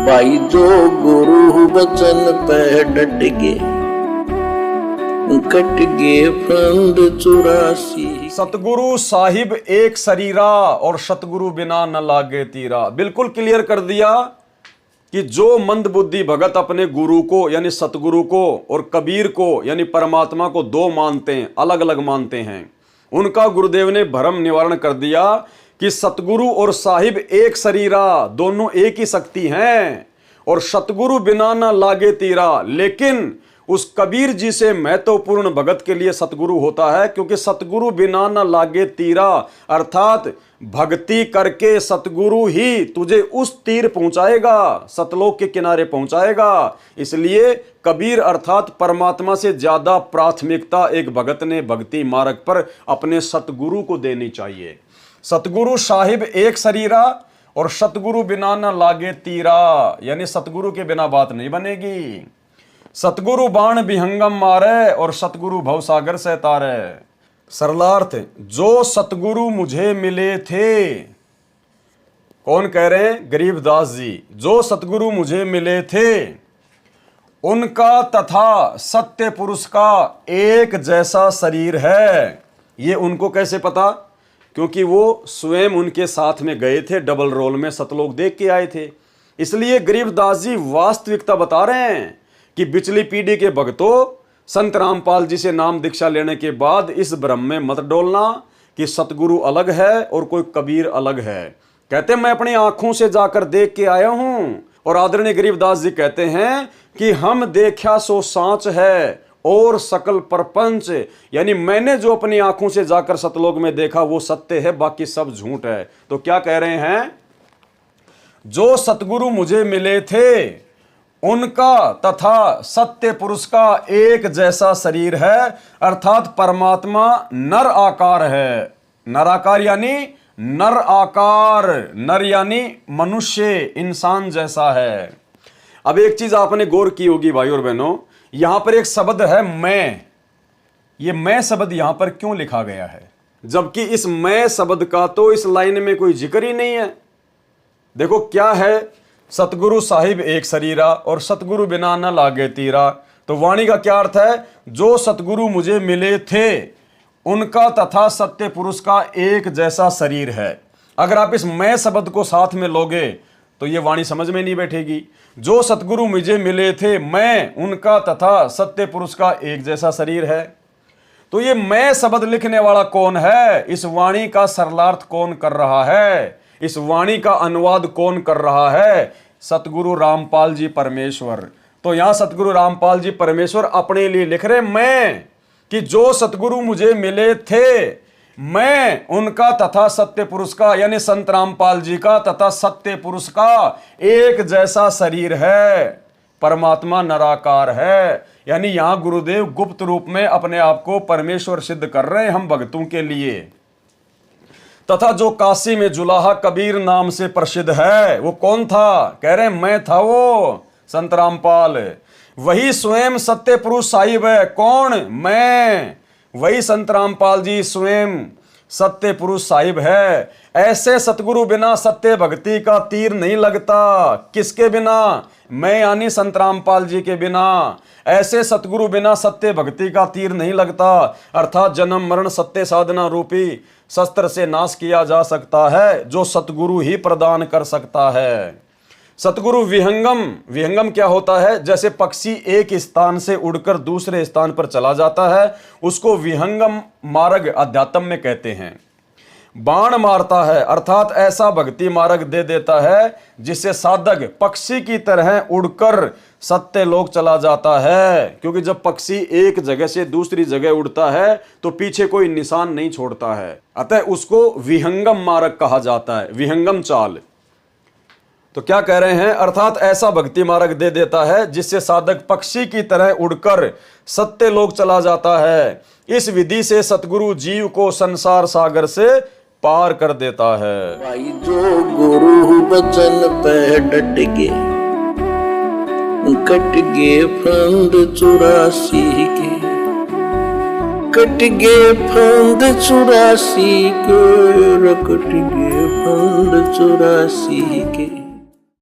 भाई जो गुरु बचन पे डट गए, कट गए फंद 84। सतगुरु साहिब एक शरीरा और सतगुरु बिना न लागे तीरा। बिल्कुल क्लियर कर दिया कि जो मंद बुद्धि भगत अपने गुरु को यानी सतगुरु को और कबीर को यानी परमात्मा को दो मानते हैं, अलग अलग मानते हैं, उनका गुरुदेव ने भ्रम निवारण कर दिया कि सतगुरु और साहिब एक शरीरा, दोनों एक ही शक्ति हैं और सतगुरु बिना न लागे तीरा। लेकिन उस कबीर जी से महत्वपूर्ण भगत के लिए सतगुरु होता है, क्योंकि सतगुरु बिना न लागे तीरा अर्थात भक्ति करके सतगुरु ही तुझे उस तीर पहुंचाएगा, सतलोक के किनारे पहुंचाएगा। इसलिए कबीर अर्थात परमात्मा से ज्यादा प्राथमिकता एक भगत ने भक्ति मार्ग पर अपने सतगुरु को देनी चाहिए। सतगुरु साहिब एक शरीरा और सतगुरु बिना न लागे तीरा, यानी सतगुरु के बिना बात नहीं बनेगी। सतगुरु बाण विहंगम मारे और सतगुरु भवसागर से तारे। सरलार्थ, जो सतगुरु मुझे मिले थे, कौन कह रहे हैं? गरीबदास जी। जो सतगुरु मुझे मिले थे उनका तथा सत्य पुरुष का एक जैसा शरीर है। ये उनको कैसे पता? क्योंकि वो स्वयं उनके साथ में गए थे, डबल रोल में सतलोक देख के आए थे। इसलिए गरीबदास जी वास्तविकता बता रहे हैं कि पिछली पीढ़ी के भक्तों, संत रामपाल जी से नाम दीक्षा लेने के बाद इस भ्रम में मत डोलना कि सतगुरु अलग है और कोई कबीर अलग है। कहते मैं अपनी आंखों से जाकर देख के आया हूं। और आदरणीय गरीबदास जी कहते हैं कि हम देखा सो सांच है और सकल परपंच, यानी मैंने जो अपनी आंखों से जाकर सतलोक में देखा वो सत्य है, बाकी सब झूठ है। तो क्या कह रहे हैं? जो सतगुरु मुझे मिले थे उनका तथा सत्य पुरुष का एक जैसा शरीर है, अर्थात परमात्मा नर आकार है। नर आकार यानी नर आकार, नर यानी मनुष्य, इंसान जैसा है। अब एक चीज आपने गौर की होगी भाई और बहनों, यहां पर एक शब्द है मैं। ये मैं शब्द यहां पर क्यों लिखा गया है, जबकि इस मैं शब्द का तो इस लाइन में कोई जिक्र ही नहीं है। देखो क्या है, सतगुरु साहिब एक शरीरा और सतगुरु बिना न लागे तीरा। तो वाणी का क्या अर्थ है? जो सतगुरु मुझे मिले थे उनका तथा सत्य पुरुष का एक जैसा शरीर है। अगर आप इस मैं शब्द को साथ में लोगे तो ये वाणी समझ में नहीं बैठेगी। जो सतगुरु मुझे मिले थे, मैं उनका तथा सत्य पुरुष का एक जैसा शरीर है। तो ये मैं शब्द लिखने वाला कौन है? इस वाणी का सरलार्थ कौन कर रहा है? इस वाणी का अनुवाद कौन कर रहा है? सतगुरु रामपाल जी परमेश्वर। तो यहां सतगुरु रामपाल जी परमेश्वर अपने लिए लिख रहे मैं कि जो सतगुरु मुझे मिले थे, मैं उनका तथा सत्य पुरुष का यानी संत रामपाल जी का तथा सत्य पुरुष का एक जैसा शरीर है। परमात्मा निराकार है, यानी यहां गुरुदेव गुप्त रूप में अपने आप को परमेश्वर सिद्ध कर रहे हैं हम भक्तों के लिए। तथा जो काशी में जुलाहा कबीर नाम से प्रसिद्ध है वो कौन था? कह रहे मैं था वो संत रामपाल। वही स्वयं सत्य पुरुष साहिब है। कौन? मैं। वही संत रामपाल जी स्वयं सत्य पुरुष साहिब है। ऐसे सतगुरु बिना सत्य भक्ति का तीर नहीं लगता। किसके बिना? मैं यानी संत रामपाल जी के बिना। ऐसे सतगुरु बिना सत्य भक्ति का तीर नहीं लगता, अर्थात जन्म मरण सत्य साधना रूपी शस्त्र से नाश किया जा सकता है, जो सतगुरु ही प्रदान कर सकता है। सतगुरु विहंगम, विहंगम क्या होता है? जैसे पक्षी एक स्थान से उड़कर दूसरे स्थान पर चला जाता है, उसको विहंगम मार्ग अध्यात्म में कहते हैं। बाण मारता है अर्थात ऐसा भक्ति मार्ग दे देता है जिससे साधक पक्षी की तरह उड़कर सत्य लोक चला जाता है। क्योंकि जब पक्षी एक जगह से दूसरी जगह उड़ता है तो पीछे कोई निशान नहीं छोड़ता है, अतः उसको विहंगम मार्ग कहा जाता है, विहंगम चाल। तो क्या कह रहे हैं? अर्थात ऐसा भक्ति मार्ग दे देता है जिससे साधक पक्षी की तरह उड़कर सत्य लोक चला जाता है। इस विधि से सतगुरु जीव को संसार सागर से पार कर देता है। भाई जो गुरु बचन पे डट गए, कट गए फंद 84 के, कट गए फंद 84 के, कट गए फंद 84 के।